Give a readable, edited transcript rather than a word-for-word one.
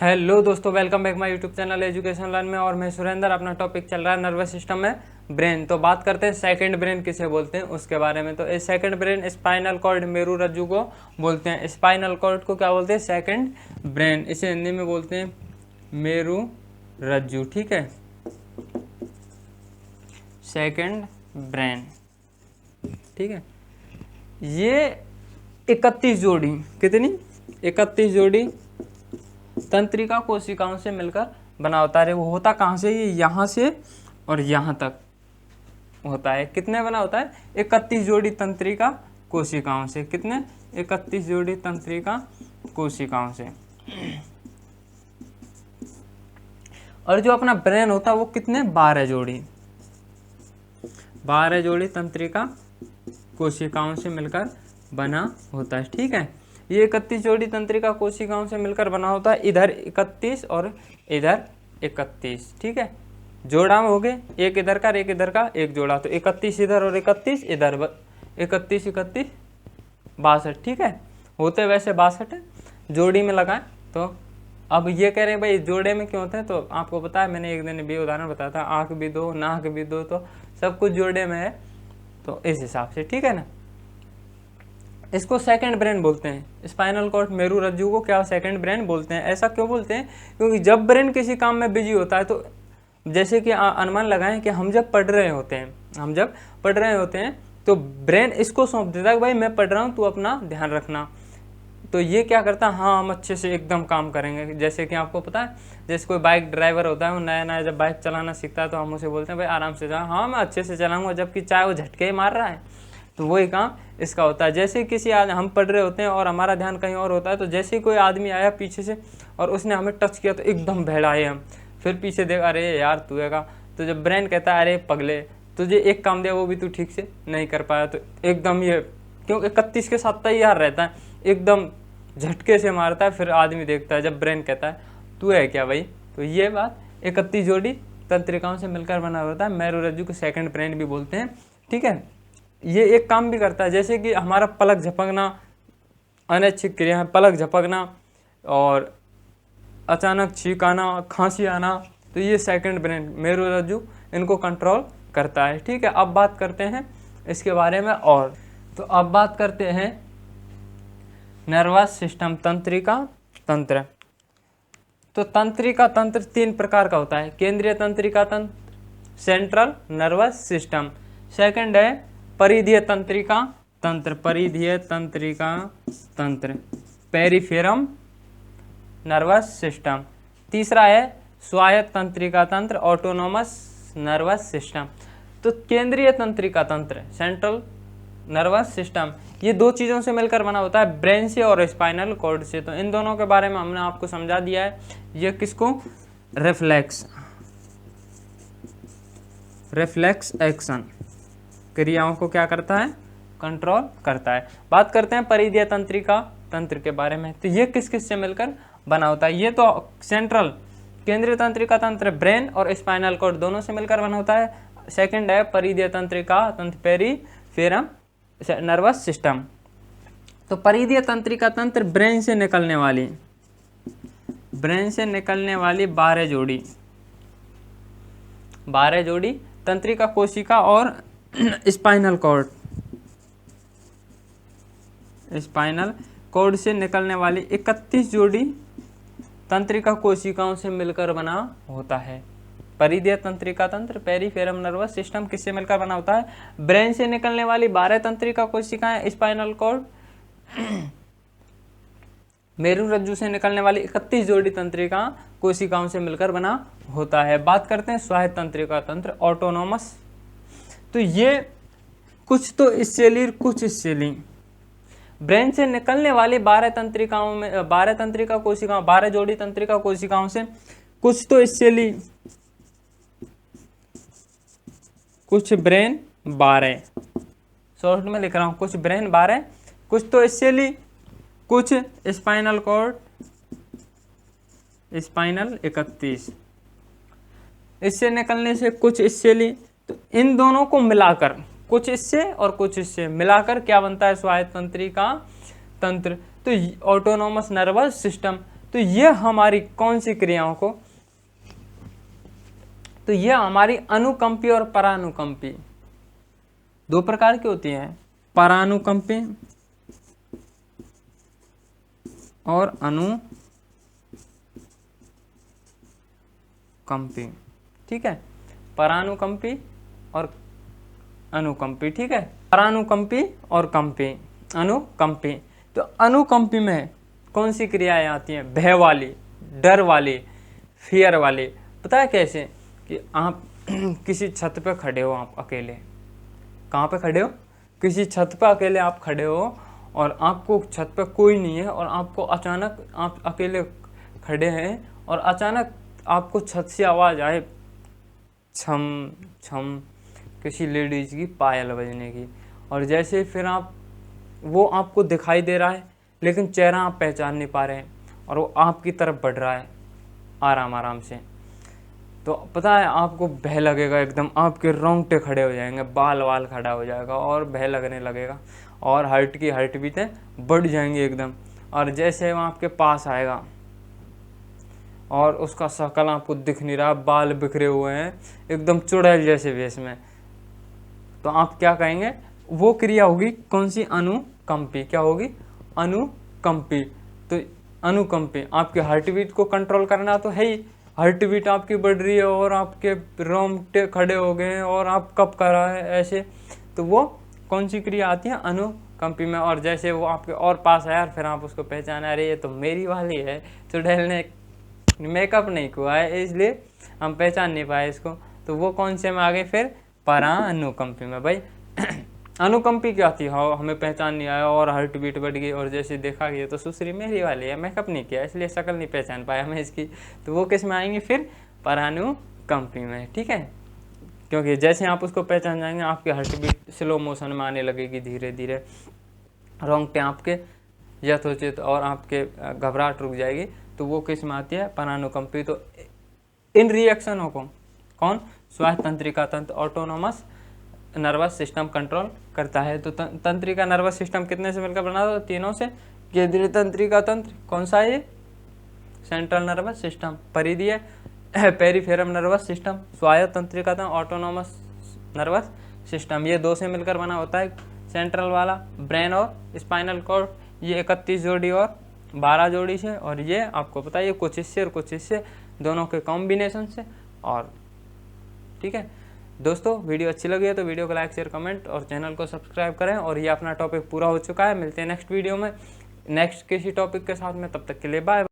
Hello दोस्तों, welcome back my YouTube channel education learn में। और मैं सुरेंद्र, अपना टॉपिक चल रहा है नर्वस सिस्टम में ब्रेन। तो बात करते हैं सेकंड ब्रेन किसे बोलते हैं उसके बारे में। तो इस second brain spinal cord Meru रज्जु को बोलते हैं। स्पाइनल कॉर्ड को क्या बोलते हैं? Second brain. इसे हिंदी में बोलते हैं मेरू रज्जु। ठीक है, सेकंड ब्रेन। ठीक है, ये 31 जोड़ी, कितनी? 31 जोड़ी तंत्रिका कोशिकाओं से मिलकर बना होता है। वो होता कहाँ से? ये यहाँ से और यहाँ तक होता है। कितने बना होता है? 31 जोड़ी तंत्रिका कोशिकाओं से। कितने? 31 जोड़ी तंत्रिका कोशिकाओं से। और जो अपना ब्रेन होता है वो कितने? 12 जोड़ी। 12 जोड़ी तंत्रिका कोशिकाओं से मिलकर बना होता है। ठीक है, ये 31 जोड़ी तंत्रिका कोशिकाओं से मिलकर बना होता है। इधर 31 और इधर 31। ठीक है, जोड़ा में हो गए, एक इधर का एक इधर का, एक जोड़ा। तो 31 इधर और 31 इधर, 31 31 62। ठीक है, होते वैसे 62 जोड़ी में लगाएं। तो अब ये कह रहे हैं भाई जोड़े में क्यों होते हैं? तो आपको पता है, मैंने एक दिन भी उदाहरण बताया था, आँख भी दो नाक भी दो, तो सब कुछ जोड़े में है। तो इस हिसाब से, ठीक है ना, इसको सेकंड ब्रेन बोलते हैं। स्पाइनल कॉर्ड मेरू रज्जु को क्या सेकंड ब्रेन बोलते हैं? ऐसा क्यों बोलते हैं? क्योंकि जब ब्रेन किसी काम में बिजी होता है, तो जैसे कि अनुमान लगाएं कि हम जब पढ़ रहे होते हैं, तो ब्रेन इसको सौंप देता है कि भाई मैं पढ़ रहा हूँ, तू अपना ध्यान रखना। तो ये क्या करता है? हाँ, हम अच्छे से एकदम काम करेंगे। जैसे कि आपको पता है, जैसे कोई बाइक ड्राइवर होता है, वो नया नया जब बाइक चलाना सीखता है, तो हम उसे बोलते हैं भाई आराम से चला। हाँ, मैं अच्छे से चलाऊंगा, जबकि चाहे वो झटके ही मार रहा है। तो वही काम इसका होता है। जैसे किसी हम पढ़ रहे होते हैं और हमारा ध्यान कहीं और होता है, तो जैसे ही कोई आदमी आया पीछे से और उसने हमें टच किया, तो एकदम बहलाए हम, फिर पीछे देख, अरे यार तू है। तो जब ब्रेन कहता है अरे पगले, तुझे एक काम दिया वो भी तू ठीक से नहीं कर पाया, तो एकदम ये, क्योंकि 31 के साथ तैयार रहता है, एकदम झटके से मारता है। फिर आदमी देखता है जब ब्रेन कहता है तू है क्या भाई। तो ये बात 31 जोड़ी तंत्रिकाओं से मिलकर बना होता है। मेरू रज्जु को सेकंड ब्रेन भी बोलते हैं। ठीक है, ये एक काम भी करता है, जैसे कि हमारा पलक झपकना अनैच्छिक क्रिया है, पलक झपकना और अचानक छींक आना, खांसी आना, तो ये सेकंड ब्रेन मेरू रज्जु इनको कंट्रोल करता है। ठीक है, अब बात करते हैं इसके बारे में। और तो अब बात करते हैं नर्वस सिस्टम, तंत्रिका तंत्र। तो तंत्रिका तंत्र 3 प्रकार का होता है। केंद्रीय तंत्रिका तंत्र, सेंट्रल नर्वस सिस्टम। सेकंड है परिधीय तंत्रिका तंत्र, परिधीय तंत्रिका तंत्र, पेरिफेरम नर्वस सिस्टम। तीसरा है स्वायत्त तंत्रिका तंत्र, ऑटोनोमस नर्वस सिस्टम। तो केंद्रीय तंत्रिका तंत्र, सेंट्रल नर्वस सिस्टम, ये 2 चीज़ों से मिलकर बना होता है, ब्रेन से और स्पाइनल कॉर्ड से। तो इन दोनों के बारे में हमने आपको समझा दिया है। ये किसको? रिफ्लेक्स एक्शन क्रियाओं को क्या करता है? कंट्रोल करता है। बात करते हैं परिधीय तंत्रिका तंत्र के बारे में। तो ये किस किस से मिलकर बना होता है? ये तो सेंट्रल केंद्रीय तंत्रिका तंत्र ब्रेन और स्पाइनल कॉर्ड दोनों से मिलकर बना होता है। सेकंड है परिधीय तंत्रिका तंत्र, पेरिफेरम नर्वस सिस्टम। तो परिधीय तंत्रिका तंत्र ब्रेन से निकलने वाली 12 जोड़ी तंत्रिका कोशिका और स्पाइनल कॉर्ड से निकलने वाली 31 जोड़ी तंत्रिका कोशिकाओं से मिलकर बना होता है। परिधीय तंत्रिका तंत्र, पेरिफेरम नर्वस सिस्टम किससे मिलकर बना होता है? ब्रेन से निकलने वाली 12 तंत्रिका कोशिकाएं, स्पाइनल कॉर्ड, मेरू रज्जु से निकलने वाली 31 जोड़ी तंत्रिका कोशिकाओं से मिलकर बना होता है। बात करते हैं स्वायत्त तंत्रिका तंत्र, ऑटोनोमस। तो ये कुछ तो इससे ली, कुछ इससे ली। ब्रेन से निकलने वाली 12 जोड़ी तंत्रिका कोशिकाओं से कुछ तो इससे ली, कुछ ब्रेन 12, शॉर्ट में लिख रहा हूं, कुछ ब्रेन 12, कुछ तो इससे ली, कुछ स्पाइनल कॉर्ड, स्पाइनल 31, इससे निकलने से कुछ इससे ली। तो इन दोनों को मिलाकर, कुछ इससे और कुछ इससे मिलाकर क्या बनता है? स्वायत्त तंत्रिका तंत्र। तो ऑटोनोमस नर्वस सिस्टम। तो ये हमारी कौन सी क्रियाओं को, तो ये हमारी अनुकंपी और परानुकंपी दो प्रकार की होती हैं, परानुकंपी और अनुकंपी। ठीक है, परानुकंपी और अनुकंपी। ठीक है, परानुकंपी और कंपी, अनुकंपी। तो अनुकंपी में कौन सी क्रियाएं आती हैं? भय वाली, डर वाली, फियर वाली। पता है कैसे? कि आप किसी छत पे खड़े हो, आप अकेले, कहाँ पे खड़े हो? किसी छत पे अकेले आप खड़े हो और आपको छत पे कोई नहीं है और आपको अचानक, आप अकेले खड़े हैं और अचानक आपको छत से आवाज़ आए, छम छम, किसी लेडीज़ की पायल बजने की, और जैसे फिर आप, वो आपको दिखाई दे रहा है लेकिन चेहरा आप पहचान नहीं पा रहे हैं और वो आपकी तरफ बढ़ रहा है आराम आराम से, तो पता है आपको भय लगेगा एकदम, आपके रोंगटे खड़े हो जाएंगे, बाल वाल खड़ा हो जाएगा और भय लगने लगेगा और हार्ट की हार्ट बीटें बढ़ जाएंगी एकदम। और जैसे वो आपके पास आएगा और उसका शकल आपको दिख नहीं रहा, बाल बिखरे हुए हैं एकदम चुड़ैल जैसे वेश में, तो आप क्या कहेंगे? वो क्रिया होगी कौन सी? अनुकंपी। क्या होगी? अनुकंपी। तो अनुकंपी, आपके हार्ट बीट को कंट्रोल करना तो है ही, हार्ट बीट आपकी बढ़ रही है और आपके रोंगटे खड़े हो गए हैं और आप कब कर रहा है ऐसे, तो वो कौन सी क्रिया आती है? अनुकंपी में। और जैसे वो आपके और पास आया और फिर आप उसको पहचाना, अरे ये तो मेरी वाली है, चुड़ैल ने मेकअप नहीं हुआ है इसलिए हम पहचान नहीं पाए इसको, तो वो कौन से में आ गए फिर? परानुकंपी में। भाई अनुकंपी क्या थी? हाँ, हमें पहचान नहीं आया और हार्ट बीट बढ़ गई और जैसे देखा गया तो सुश्री मेरी वाली है, मेकअप नहीं किया इसलिए शक्ल नहीं पहचान पाया मैं इसकी, तो वो किस में आएंगे फिर? परानुकंपी में। ठीक है, क्योंकि जैसे आप उसको पहचान जाएंगे आपकी हार्ट बीट स्लो मोशन में आने लगेगी, धीरे धीरे रोंगटे आपके यथोचित और आपके घबराहट रुक जाएगी, तो वो किस में आती है? परानुकंपी। तो इन रिएक्शनों को कौन? स्वायत्त तंत्रिका तंत्र, ऑटोनोमस नर्वस सिस्टम कंट्रोल करता है। तो तंत्रिका नर्वस सिस्टम कितने से मिलकर बना था? तीनों से। केंद्रीय तंत्रिका तंत्र कौन सा है? ये सेंट्रल नर्वस सिस्टम। परिधीय पेरिफेरल नर्वस सिस्टम, स्वायत्त तंत्रिका तंत्र, ऑटोनोमस नर्वस सिस्टम, ये दो से मिलकर बना होता है। सेंट्रल वाला ब्रेन और स्पाइनल कॉर्ड, ये 31 जोड़ी और 12 जोड़ी से, और ये आपको पता है ये कुछ हिस्से और कुछ हिस्से दोनों के कॉम्बिनेशन से। और ठीक है दोस्तों, वीडियो अच्छी लगी है तो वीडियो को लाइक, शेयर, कमेंट और चैनल को सब्सक्राइब करें। और ये अपना टॉपिक पूरा हो चुका है, मिलते हैं नेक्स्ट वीडियो में नेक्स्ट किसी टॉपिक के साथ में, तब तक के लिए बाय।